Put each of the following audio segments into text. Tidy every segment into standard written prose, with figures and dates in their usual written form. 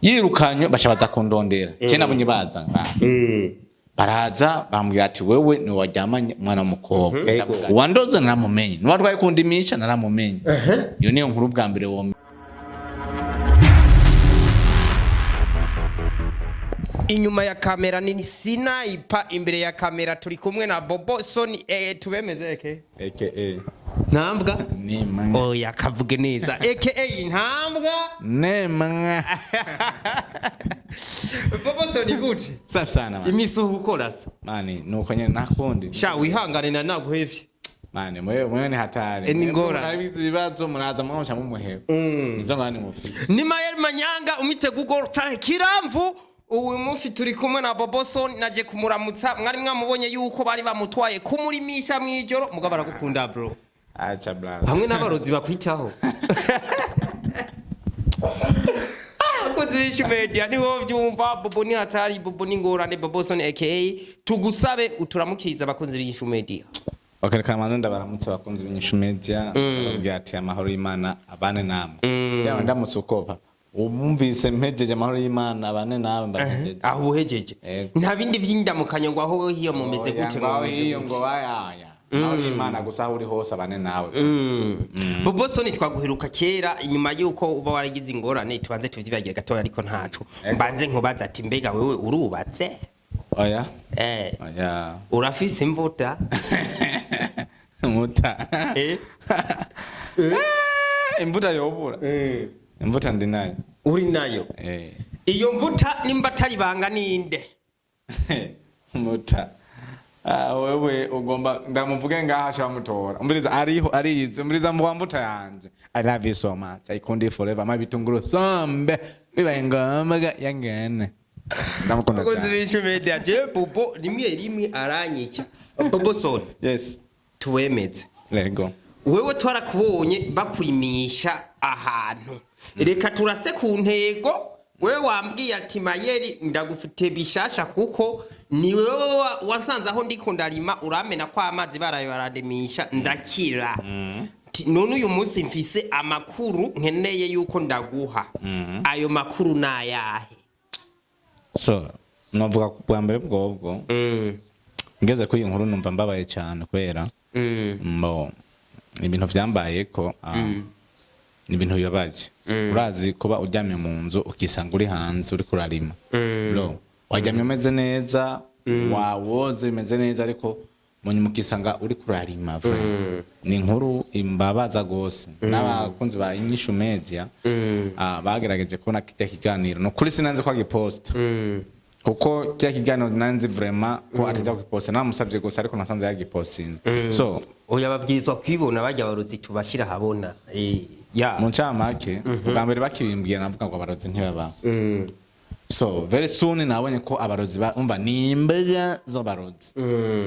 yirukanywe bashabaza kundondera je nabonye baza ngaha baraza bambwira ati wewe ni waryamanye mwana w'umukobwa wandoze naramumenye n'uwarwaye kundimisha naramumenye iyo niyo nkuru bwa mbere wo inyuma ya kamera ni sniper imbere ya kamera turi kumwe na Bobo Soni tubemeze aka ntambwa nimwe oya kavuge neza aka ntambwa nemwe Bobo Soni gute safi sana man imisuhuko rasta mani nuko nyene nakundi sha wihangane na naguhevye mani mwe ni hatari ni ngora nabizi bibazo muraza mwamuca mu muhebo nizo ngani mufisi ni Mayeri Manyanga umitego kiramvu uyu munsi turi kumwe na Bobo Soni naje kumuramutsa mwari mwamubonye yuko bari bamutwaye kumurimisha mwijoro mugabo aragukunda bro acha blaza hamwe n'abarozi bakwitaho kudushigikira media ni wo vyumva Bobo ni hatari Bobo ni ngorane Bobo Soni aka tugusabe uturamukiza abakunzi b'INYISHU media okay kamanzi ndabaramutsa abakunzi b'INYISHU media byati amahoro y'Imana abane namwe yawe ndamutse ukopa umvise mpejeje amahoro y'Imana abane nawe mbajeje aho uhejeje nta bindi vy'indamukanyo ngo aho hiyo mumeze gute ngo hiyo ngo bayaya amahoro y'Imana gusa aho uri hose abane nawe Bobo Soni twaguheruka kera inyuma yuko uba waragize ingorane tubanze tuvyibagiye gatoya ariko ntaco mbanze nkubaza ati mbega wewe urubatse oya oya urafise imvuta muta imvuta yobura imvuta ndi nayo uri nayo iyo mvuta nimba atari banga ninde muta wewe ugomba ndamuvuge ngaha shamutora umbiriza ariho arize umbiriza mu mvuta yanje I love you so much I couldn't forever mabitunguru sombe bibaye ngamaga yangene ndamukunda cyane kudushigikira media je Bobo rimwe aranyica Bobo Soni yes tuwemeze lego wewe twarakubonye bakurimisha ahantu reka turase ku ntego wewe wambwiye ati Mayeri ndagufite bishasha kuko ni wewe wasanze aho ndikundarima uramena kwa amazi baraye barademisha ndakira none uyu munsi mfise amakuru nkeneye yuko ndaguha ayo makuru nayahe so novuga kwa mbere bwobwo ngeze ko iyi nkuru numva mbabaye cyane kwera mbo ibintu vyambaye ko ni ibintu bibabaje urazi kuba uryamye mu nzu ukisanga uri hanze uri kurarima bro waryamye umeze neza wawoze bimeze neza ariko munyuma ukisanga uri kurarima ni inkuru imbabaza gose n'abakunzi ba INYISHU media bagerageje kubona kijya kiganiro no kuri sinanze kwa giposta kuko kijya kiganiro nanze vraiment ko atija kugiposta namusavye gose ariko nasanze yagipostinze so oyababwirizwa kwibona bajya barozi tubashira habona ya muncamake bambere bakibimbwiye navuga ngo abarozi ntibaba so very soon nabonye ko abarozi umva nimbaga z'abarozi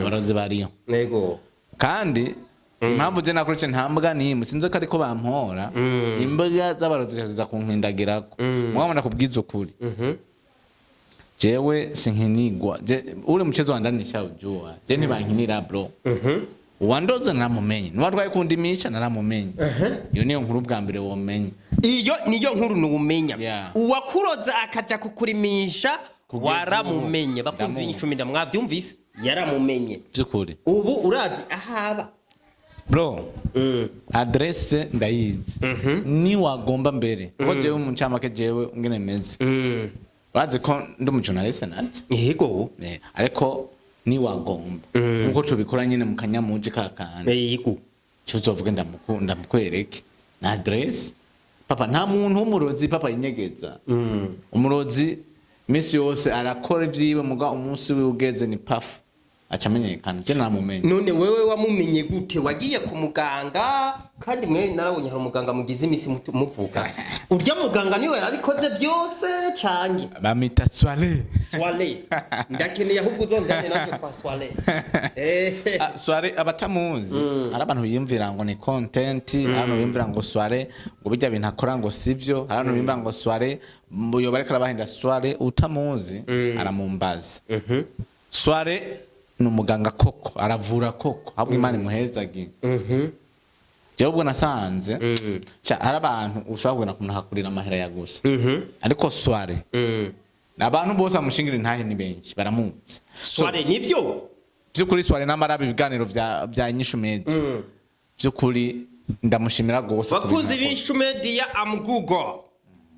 abarozi bariyo nego kandi impamvu je nakurice ntambwa ni musinze ko ariko bampora imbaga z'abarozi ziza kunkindagirako mwabona kubwiza ukuri jewe sinkinigwa uri mchezo wa ndani shawjua je ntibankinira bro wandoze naramumenye n'uwarwaye kundimisha naramumenye iyo niyo nkuru bwa mbere womenye iyo niyo nkuru n'ubumenya uwakuroza akaja kukurimisha waramumenye bakunze b'INYISHU media mwavyumvise yaramumenye byukuri ubu urazi ahaba bro adresse ndayizi ni wagomba mbere ko jewe umuncamake jewe ngene meze urazi ko ndi umujournaliste naje yego ariko ni wagomba nkuko tubikora nyine mu kanyamuje kakana yego cyuzovuge ndamukwereke na address papa nta muntu w'umurozi papa yinyegeza umurozi misi yose arakora ivyiwe muga umunsi we ugeze ni pafu acamenyekana je namumenye none wewe wamumenye gute wagiye ku muganga kandi mwe narabonye hari umuganga mugize imisi muvuga urya muganga niwe yarabikoze byose cyane bamita Swale ndakeneye ahubwo uzonjane natwe kwa Swale Swale abatamuzi hari abantu biyumvira ngo ni content abantu biyumvira ngo Swale ngo bijya bintu akora ngo sivyo hari abantu biyumvira ngo Swale mbuyo bareka bahinda Swale utamuzi aramumbaza Swale n'umuganga koko aravura koko ahubwo Imana imuhezagi jewe ubwo nasanze hari abantu ushobora kugenda kumuna hakurira amahera ya gusa ariko soirée abantu bose amushingira intahe ni benshi baramuzi soirée nivyo byukuri soirée n'amarabi ibiganiro vya INYISHU Media byukuri ndamushimira gose bakunzi b'INYISHU Media amgugo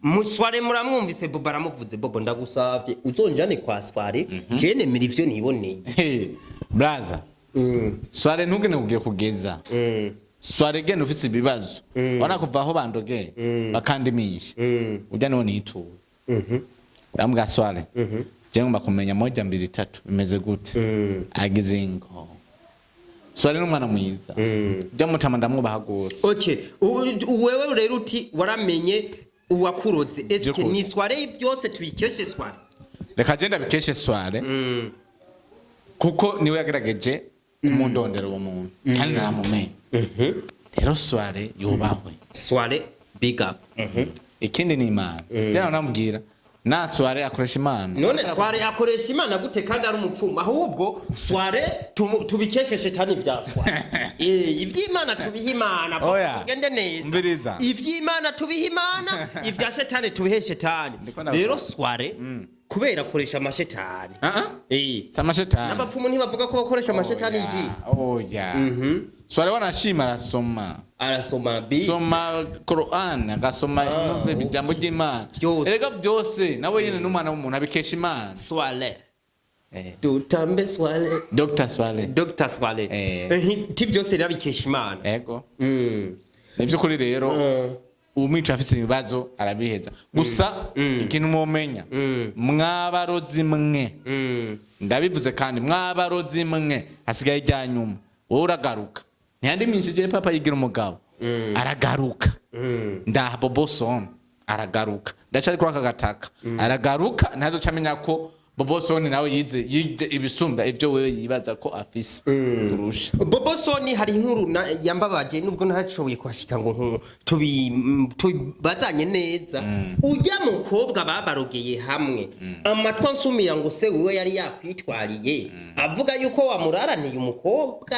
musware muramwumvise Bobo aramuvuze Bobo ndagusavye uzonjane kwa soirée je nemera ivyo niboneye braza soirée ntugene kugiye kugeza soirée gene ufite ibibazo wana kuva aho bandogeye bakandimisha ujya none yitura bambwa soirée je ngomba kumenya moja mbiri tatu imeze gute agize ingo soirée n'umwana mwiza byo mutama ndamwubaha gose okay wewe rero uti waramenye uwakuroze eske ni soirée byose tubikeshe soirée reka je ndabikeshe soirée kuko niwe yagerageje kumundondera uwo muntu kandi naramumenye rero soirée yubahwe soirée big up ikindi ni imana jana namubwira na soirée akoresha imana none soirée akoresha imana gute kandi ari umupfumu ahubwo soirée tubikeshe shetani vya soirée ivy'imana tubiha imana tugende neza ivy'imana tubiha imana ivya shetani tubihe shetani rero soirée kubera akoresha amashetani samashetani n'abapfumu ntibavuga ko bakoresha amashetani ji soirée wanashima arasoma soma Quran agasoma inoze bijambo ry'Imana erega byose nawe yene n'umwana w'umuntu abikesha Imana soirée dutambe soirée Dr. Soirée ti byose rabikesha Imana yego nivyo kuri rero umwica afite ibibazo arabiheza gusa ikintu mumenya mwabarozi mwe ndabivuze kandi mwabarozi mwe hasigaye rya nyuma wowe uragaruka ntiyandimishije papa yigira umugabo aragaruka ndaha Bobo son aragaruka ndacari kuri akagataka aragaruka ntazo camenya ko Bobo son nawe yize ibisumba ivyo wewe yibaza ko afise kurusha Bobo son hari inkuru yambabaje nubwo ntacishoboye kwashika ngo tubazanye neza ujya mukobwa babarogeye hamwe amatwa nsumira ngo se wewe yari yakwitwariye avuga yuko wamuraraniye umukobwa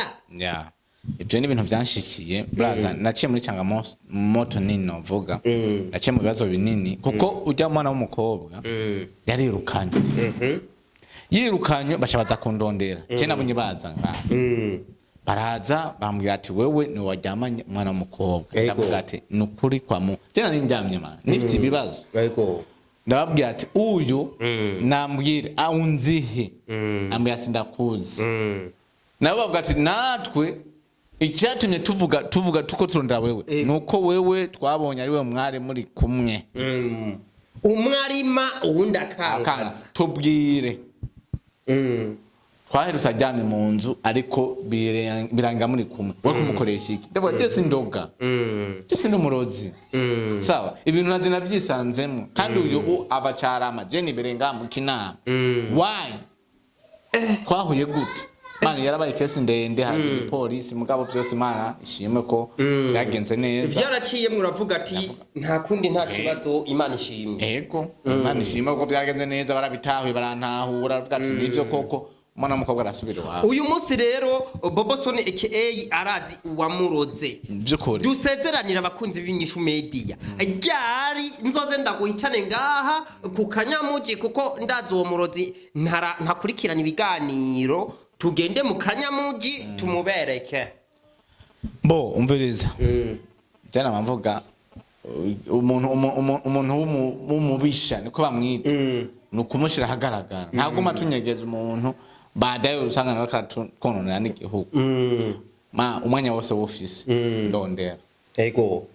ibyo ni ibintu byanshikiye braza naciye muri cyanga moto nini novuga naciye mu bibazo binini kuko ujya mwana w'umukobwa yirukanye bashabaza kundondera je nabunye baza baraza bambwira ati wewe ni waryamanye mwana w'umukobwa ndavuga ati nukuri kwa mu tena ninjamye man nifite ibibazo ndababwira ati uyu nambwire aunzihe ambya sindakuzi nabo bavuga ati natwe icyatumye tuvuga tuko turondera wewe nuko wewe twabonye ari we mwari muri kumwe umwarima uwundi akangaza tubwire twaherutse ajyane mu nzu ariko biranga muri kumwe we kumukoresha iki ndavuga cyese indoga cyese n'umurozi sawa ibintu naje navyisanzemo kandi uyu abacarama je niberenga mu kinama why twahuye gute Mani yarabaye kesi ndende hazi polisi mugabo byose Imana ishimwe ko byagenze neza vyaraciye muravuga ati nta kundi nta kibazo Imana ishimwe yego Imana ishimwe ko byagenze neza barabitahuye barantahura baravuga ati nivyo koko umwana w'umukobwa arasubira iwabo uyu munsi rero Bobo Son aka arazi uwamuroze byukuri dusezeranira abakunzi b'INYISHU Media ryari nzoze ndaguhitane ngaha ku kanyamuji kuko ndazi uwo murozi ntakurikirana ibiganiro tugende mu kanyamuji tumubereke bo umviriza jana bamvuga umuntu w'umubisha niko bamwita nukumushira hagaragara ntabwo matunyegeza umuntu badaye usanga nakarakononera n'igihugu umwanya wose wofisi ndondera yego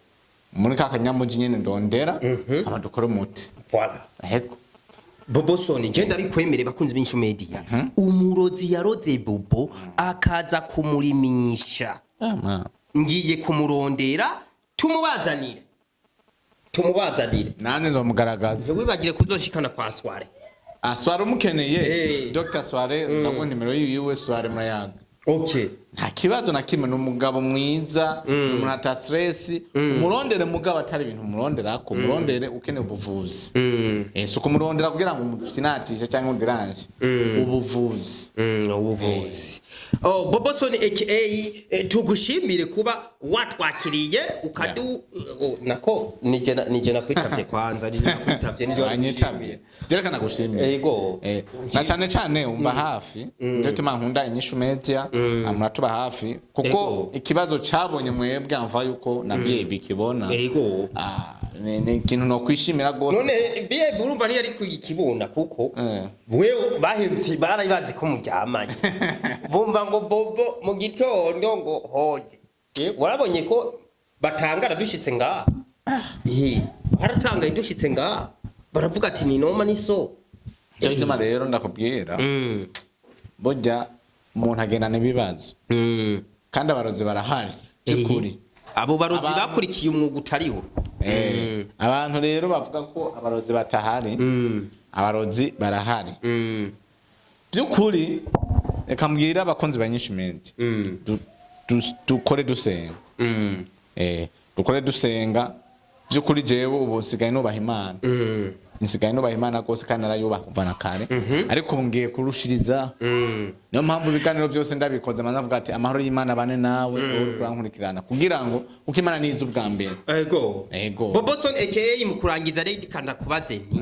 muri kanyamuji nyene ndondera amadukora umuti voilà yego Bobo Son genda ari kwemere bakunzi b'INYISHU Media umurozi yaroze Bobo akaza kumurimisha ngiye kumurondera tumubazanire nane nzomugaragaza wibagire kuzoshikana kwa soirée soirée umukeneye Dr. Soirée ndabona nimero yiwe soirée murayaga okay nta kibazo na kimwe n'umugabo mwiza umuntu ata stress umurondere mugabo atari ibintu umuronderako umurondere ukeneye ubuvuzi so kumurondera kugira ngo umufinatishe cyangwa undiranje ubuvuzi Bobo Soni aka tugushimire kuba watwakiriye ukadu nako nije nakwitavye kwanza nije nakwitavye nije wanyitabye jerekana gushimira yego na cyane umba hafi ndio tuma nkunda inyishu media amuratuba hafi kuko ikibazo cyabonye mwebwe amva yuko na baby kibona yego ni ikintu no kwishimira gose none baby urumva ni yari kuyikibona kuko wewe bahindutse barabibazi ko muryamanye bumva ngo Bobo mu gitondo ngo hoje warabonye ko batangara dushitse nga baratanga idushitse nga baravuga ati ni noma ni so cyangwa rero ndakubwira bojya umuntu agenda n'ibibazo kandi abarozi barahari cyukuri abo barozi bakurikiye umwuga utariho abantu rero bavuga ko abarozi batahari abarozi barahari byukuri reka mbwira abakunzi banyinshi mendi dukore dusenga dukore dusenga byukuri jewe ubu sigaye nubaha Imana nsigaye nubaha Imana gose kandi narayubaha kuva na kare ariko ngiye kurushiriza niyo mpamvu ibiganiro byose ndabikoze manza avuga ati amahoro y'Imana bane nawe uri kurankurikirana kugira ngo uko Imana nize ubwa mbere ego Bobo Soni aka mu kurangiza redi kanda kubaze nti